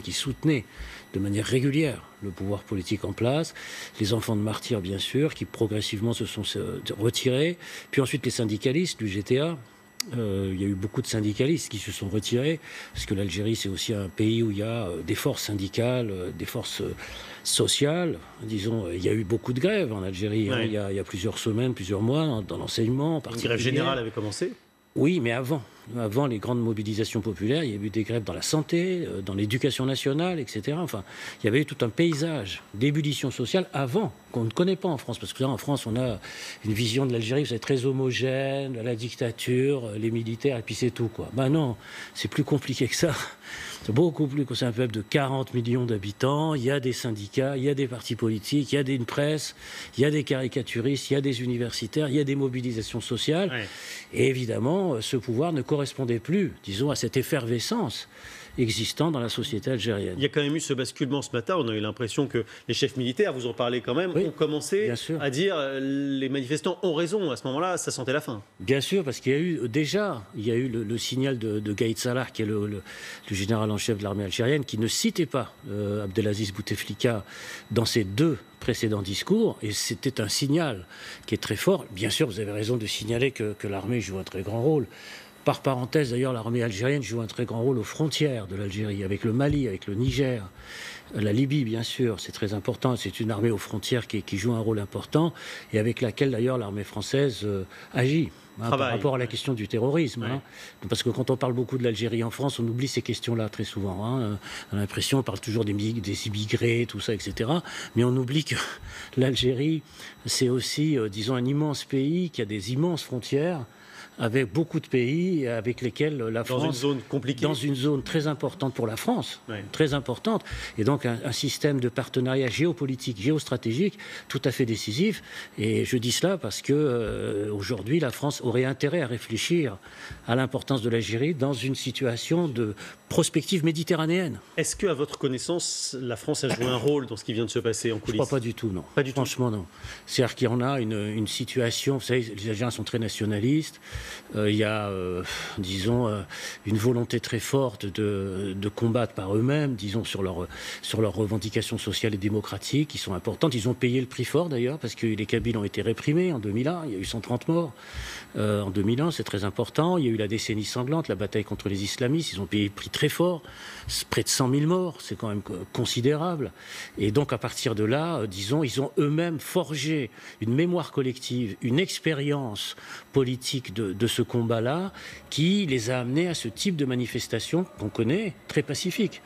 qui soutenaient de manière régulière le pouvoir politique en place, les enfants de martyrs bien sûr, qui progressivement se sont retirés, puis ensuite les syndicalistes du GTA. Il y a eu beaucoup de syndicalistes qui se sont retirés, parce que l'Algérie c'est aussi un pays où il y a des forces syndicales, des forces sociales. Disons, il y a eu beaucoup de grèves en Algérie, hein, Ouais. il y a plusieurs semaines, plusieurs mois, hein, dans l'enseignement en Une grève particulier. générale avait commencé. Oui, mais avant les grandes mobilisations populaires, il y a eu des grèves dans la santé, dans l'éducation nationale, etc. Enfin, il y avait eu tout un paysage d'ébullition sociale avant, qu'on ne connaît pas en France. Parce que là, en France, on a une vision de l'Algérie, vous savez, très homogène, la dictature, les militaires, et puis c'est tout, quoi. Ben non, c'est plus compliqué que ça. C'est beaucoup plus que c'est un peuple de 40 millions d'habitants, il y a des syndicats, il y a des partis politiques, il y a une presse, il y a des caricaturistes, il y a des universitaires, il y a des mobilisations sociales. Ouais. Et évidemment, ce pouvoir ne correspondait plus, disons, à cette effervescence existant dans la société algérienne. Il y a quand même eu ce basculement ce matin. On a eu l'impression que les chefs militaires, vous en parlez quand même, Oui, ont commencé bien sûr. à dire les manifestants ont raison. À ce moment-là, ça sentait la fin. Bien sûr, parce qu'il y a eu déjà, il y a eu le signal de Gaïd Salah, qui est le général en chef de l'armée algérienne, qui ne citait pas Abdelaziz Bouteflika dans ses deux précédents discours, et c'était un signal qui est très fort. Bien sûr, vous avez raison de signaler que l'armée joue un très grand rôle. Par parenthèse, d'ailleurs, l'armée algérienne joue un très grand rôle aux frontières de l'Algérie, avec le Mali, avec le Niger, la Libye, bien sûr, c'est très important. C'est une armée aux frontières qui joue un rôle important et avec laquelle, d'ailleurs, l'armée française agit. Hein, par rapport à la question du terrorisme. Ouais. Hein. Parce que quand on parle beaucoup de l'Algérie en France, on oublie ces questions-là très souvent. Hein. On a l'impression, on parle toujours des immigrés, tout ça, etc. Mais on oublie que l'Algérie, c'est aussi, disons, un immense pays qui a des immenses frontières avec beaucoup de pays avec lesquels la France... Dans une zone compliquée. Dans une zone très importante pour la France, Ouais. très importante, et donc un système de partenariat géopolitique, géostratégique, tout à fait décisif. Et je dis cela parce que aujourd'hui, la France aurait intérêt à réfléchir à l'importance de l'Algérie dans une situation de prospective méditerranéenne. Est-ce que, à votre connaissance, la France a joué un rôle dans ce qui vient de se passer en Je ne coulisses? crois pas du tout, non. Pas du tout. Franchement, non. C'est-à-dire qu'il y en a une situation, vous savez, les Algériens sont très nationalistes, il y a, disons, une volonté très forte de combattre par eux-mêmes, disons, sur leurs revendications sociales et démocratiques, qui sont importantes. Ils ont payé le prix fort, d'ailleurs, parce que les Kabyles ont été réprimés en 2001, il y a eu 130 morts. En 2001, c'est très important. Il y a eu la décennie sanglante, la bataille contre les islamistes, ils ont payé le prix très fort, près de 100 000 morts, c'est quand même considérable. Et donc, à partir de là, disons, ils ont eux-mêmes forgé une mémoire collective, une expérience politique de ce combat-là, qui les a amenés à ce type de manifestations qu'on connaît, très pacifiques,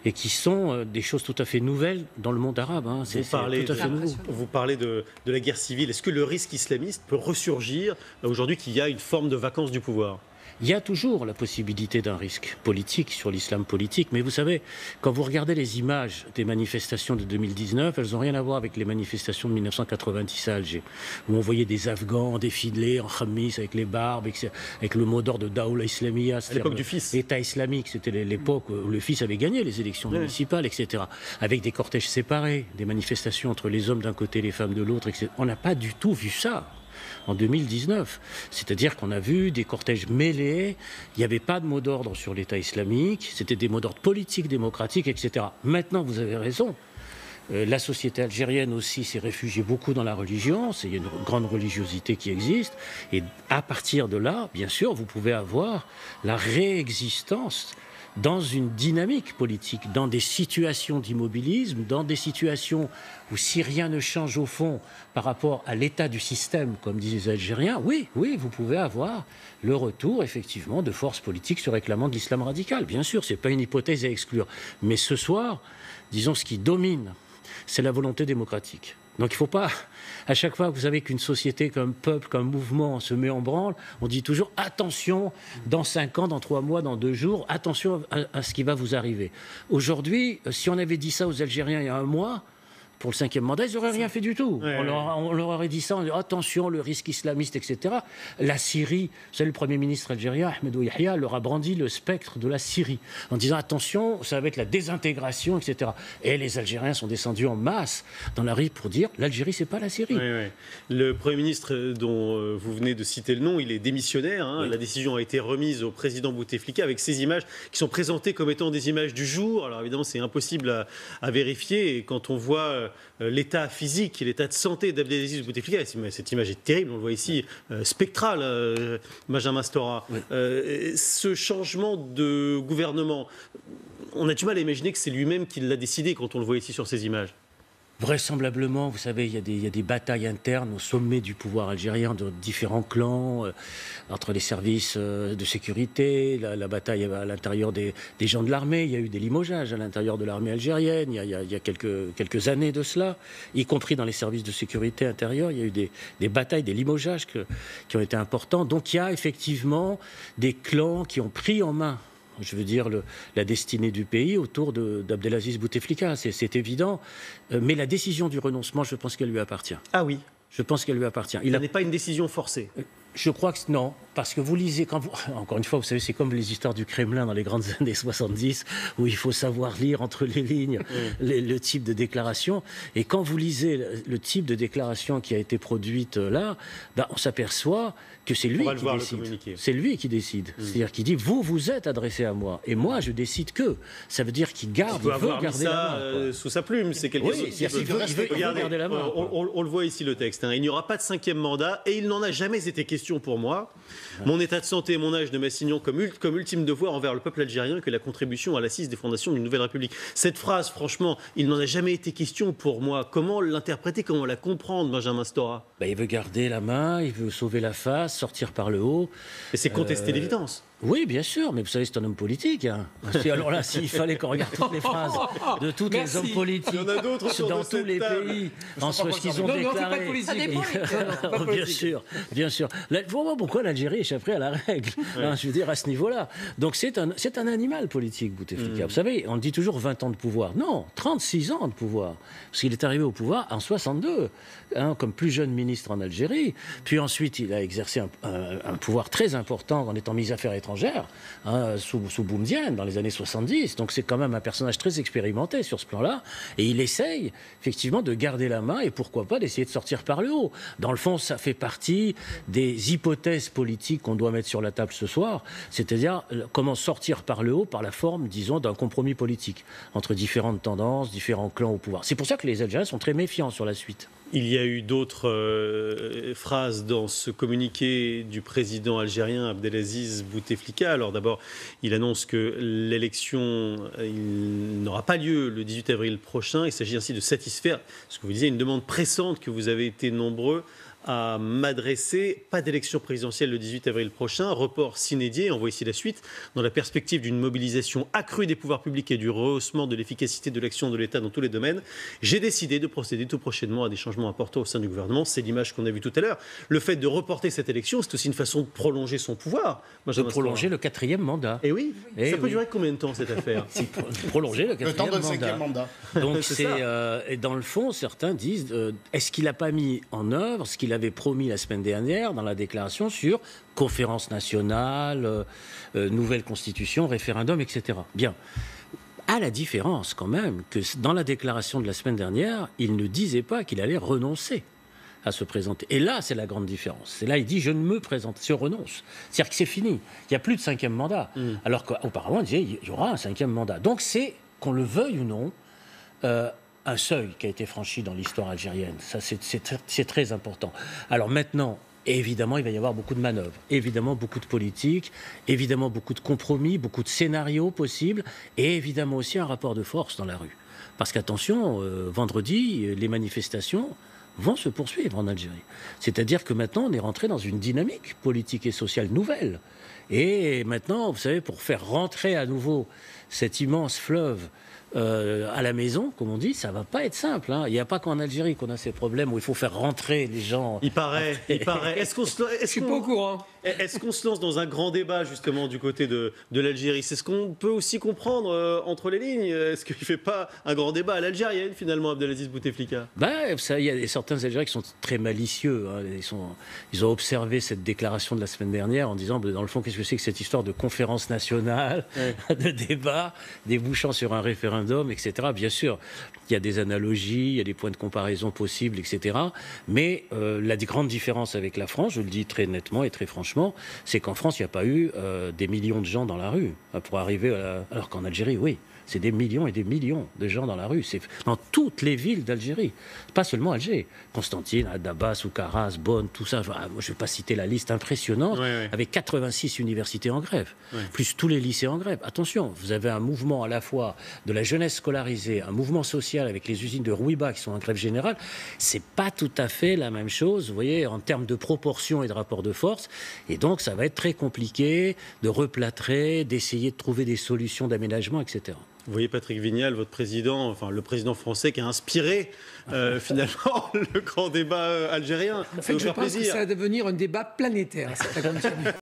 et qui sont des choses tout à fait nouvelles dans le monde arabe. Hein. C'est tout à fait nouveau. Vous parlez de la guerre civile. Est-ce que le risque islamiste peut ressurgir aujourd'hui qu'il y a une forme de vacance du pouvoir? Il y a toujours la possibilité d'un risque politique sur l'islam politique, mais vous savez, quand vous regardez les images des manifestations de 2019, elles n'ont rien à voir avec les manifestations de 1990 à Alger, où on voyait des Afghans défiler en khamis avec les barbes, avec le mot d'ordre de Daoula Islamia, À l'époque du fils. l'État islamique, c'était l'époque où le fils avait gagné les élections municipales, etc. Avec des cortèges séparés, des manifestations entre les hommes d'un côté et les femmes de l'autre, etc. On n'a pas du tout vu ça en 2019. C'est-à-dire qu'on a vu des cortèges mêlés, il n'y avait pas de mot d'ordre sur l'État islamique, c'était des mots d'ordre politiques, démocratiques, etc. Maintenant, vous avez raison. La société algérienne aussi s'est réfugiée beaucoup dans la religion, il y a une grande religiosité qui existe, et à partir de là, bien sûr, vous pouvez avoir la réexistence dans une dynamique politique, dans des situations d'immobilisme, dans des situations où si rien ne change au fond par rapport à l'état du système, comme disent les Algériens, oui, vous pouvez avoir le retour, effectivement, de forces politiques se réclamant de l'islam radical. Bien sûr, ce n'est pas une hypothèse à exclure. Mais ce soir, disons, ce qui domine, c'est la volonté démocratique. Donc il ne faut pas, à chaque fois que vous savez qu'une société, qu'un peuple, qu'un mouvement se met en branle, on dit toujours attention, dans 5 ans, dans 3 mois, dans 2 jours, attention à ce qui va vous arriver. Aujourd'hui, si on avait dit ça aux Algériens il y a 1 mois, pour le 5e mandat, ils n'auraient rien fait du tout. Ouais, on leur aurait dit ça, attention, le risque islamiste, etc. La Syrie, vous savez, le Premier ministre algérien, Ahmed Yahya, leur a brandi le spectre de la Syrie, en disant, attention, ça va être la désintégration, etc. Et les Algériens sont descendus en masse dans la rue pour dire, l'Algérie, c'est pas la Syrie. Ouais. Le Premier ministre dont vous venez de citer le nom, il est démissionnaire. Oui. La décision a été remise au président Bouteflika avec ces images qui sont présentées comme étant des images du jour. Alors évidemment, c'est impossible à vérifier. Et quand on voit l'état physique et l'état de santé d'Abdelaziz Bouteflika, cette image est terrible, on le voit ici, spectrale, Benjamin Stora. Oui. Ce changement de gouvernement, on a du mal à imaginer que c'est lui-même qui l'a décidé quand on le voit ici sur ces images. Vraisemblablement, vous savez, il y a des batailles internes au sommet du pouvoir algérien de différents clans, entre les services de sécurité, la bataille à l'intérieur des gens de l'armée. Il y a eu des limogeages à l'intérieur de l'armée algérienne il y a quelques années de cela, y compris dans les services de sécurité intérieure. Il y a eu des batailles, des limogeages qui ont été importants. Donc il y a effectivement des clans qui ont pris en main, je veux dire, la destinée du pays autour d'Abdelaziz Bouteflika, c'est évident. Mais la décision du renoncement, je pense qu'elle lui appartient. Ah oui. Je pense qu'elle lui appartient. Ça n'est pas une décision forcée. Je crois que non, parce que vous lisez, encore une fois, vous savez, c'est comme les histoires du Kremlin dans les grandes années 70, où il faut savoir lire entre les lignes le type de déclaration. Et quand vous lisez le type de déclaration qui a été produite là, on s'aperçoit que c'est lui qui décide. C'est lui qui décide. C'est-à-dire qu'il dit, vous êtes adressé à moi, et moi je décide que. Ça veut dire qu'il garde, il veut garder la main. Sous sa plume, c'est quelque chose. Il veut garder la main. On le voit ici le texte. Il n'y aura pas de 5e mandat, et il n'en a jamais été question pour moi. Mon état de santé et mon âge ne m'assignant comme ultime devoir envers le peuple algérien que la contribution à l'assise des fondations d'une nouvelle république. Cette phrase, franchement, il n'en a jamais été question pour moi. Comment l'interpréter, comment la comprendre, Benjamin Stora? Il veut garder la main, il veut sauver la face, sortir par le haut. Et c'est contester l'évidence. Oui, bien sûr, mais vous savez, c'est un homme politique. Alors là, s'il fallait qu'on regarde toutes les phrases de tous les hommes politiques il y en a d'autres dans tous les pays, entre ce qu'ils ont déclaré. Bien sûr. Faut voir pourquoi l'Algérie échapperait à la règle. Je veux dire, à ce niveau-là. Donc c'est un animal politique, Bouteflika. Vous savez, on dit toujours 20 ans de pouvoir. Non, 36 ans de pouvoir. Parce qu'il est arrivé au pouvoir en 62, comme plus jeune ministre en Algérie. Puis ensuite, il a exercé un pouvoir très important en étant mis à affaires étrangères, sous Boumedienne dans les années 70. Donc c'est quand même un personnage très expérimenté sur ce plan-là. Et il essaye effectivement de garder la main et pourquoi pas d'essayer de sortir par le haut. Dans le fond, ça fait partie des hypothèses politiques qu'on doit mettre sur la table ce soir. C'est-à-dire comment sortir par le haut par la forme, disons, d'un compromis politique entre différentes tendances, différents clans au pouvoir. C'est pour ça que les Algériens sont très méfiants sur la suite. Il y a eu d'autres phrases dans ce communiqué du président algérien Abdelaziz Bouteflika. Alors d'abord, il annonce que l'élection n'aura pas lieu le 18 avril prochain. Il s'agit ainsi de satisfaire, ce que vous disiez, une demande pressante que vous avez été nombreux à m'adresser. Pas d'élection présidentielle le 18 avril prochain, report sine die. On voit ici la suite. Dans la perspective d'une mobilisation accrue des pouvoirs publics et du rehaussement de l'efficacité de l'action de l'État dans tous les domaines, j'ai décidé de procéder tout prochainement à des changements importants au sein du gouvernement. C'est l'image qu'on a vue tout à l'heure. Le fait de reporter cette élection, c'est aussi une façon de prolonger son pouvoir. De prolonger le 4e mandat. Et oui. Ça peut durer combien de temps cette affaire? Prolonger le 4e mandat. Donc et dans le fond, certains disent, est-ce qu'il n'a pas mis en œuvre ce qu'il avait promis la semaine dernière dans la déclaration sur conférence nationale, nouvelle constitution, référendum, etc. Bien. À la différence quand même que dans la déclaration de la semaine dernière, il ne disait pas qu'il allait renoncer à se présenter. Et là, c'est la grande différence. C'est là, il dit, je ne me présente, je renonce. C'est-à-dire que c'est fini. Il n'y a plus de 5e mandat. Alors qu'auparavant, il disait, il y aura un 5e mandat. Donc c'est, qu'on le veuille ou non, un seuil qui a été franchi dans l'histoire algérienne. Ça, c'est très important. Alors maintenant, évidemment, il va y avoir beaucoup de manœuvres, évidemment beaucoup de politique, évidemment beaucoup de compromis, beaucoup de scénarios possibles, et évidemment aussi un rapport de force dans la rue. Parce qu'attention, vendredi, les manifestations vont se poursuivre en Algérie. C'est-à-dire que maintenant, on est rentré dans une dynamique politique et sociale nouvelle. Et maintenant, vous savez, pour faire rentrer à nouveau cet immense fleuve à la maison, comme on dit, ça va pas être simple. Hein. Il n'y a pas qu'en Algérie qu'on a ces problèmes où il faut faire rentrer les gens. Il paraît. Je suis pas au courant. Est-ce qu'on se lance dans un grand débat justement du côté de l'Algérie? C'est ce qu'on peut aussi comprendre entre les lignes. Est-ce qu'il ne fait pas un grand débat à l'algérienne finalement, Abdelaziz Bouteflika? Il y a certains Algériens qui sont très malicieux. Hein. Ils ont observé cette déclaration de la semaine dernière en disant, dans le fond, qu'est-ce que c'est que cette histoire de conférence nationale, de débat, débouchant sur un référendum, etc. Bien sûr, il y a des analogies, il y a des points de comparaison possibles, etc. Mais la grande différence avec la France, je le dis très nettement et très franchement, c'est qu'en France, il n'y a pas eu des millions de gens dans la rue pour arriver alors qu'en Algérie, oui. C'est des millions et des millions de gens dans la rue. C'est dans toutes les villes d'Algérie. Pas seulement Alger. Constantine, Damas, Oukaras, Bonn, tout ça. Moi, je ne vais pas citer la liste impressionnante, avec 86 universités en grève, plus tous les lycées en grève. Attention, vous avez un mouvement à la fois de la jeunesse scolarisée, un mouvement social avec les usines de Rouiba qui sont en grève générale. C'est pas tout à fait la même chose, vous voyez, en termes de proportion et de rapport de force. Et donc, ça va être très compliqué de replâtrer, d'essayer de trouver des solutions d'aménagement, etc. Vous voyez Patrick Vignal, votre président, enfin le président français qui a inspiré finalement le grand débat algérien. En fait, je pense que ça va devenir un débat planétaire. Ça continue.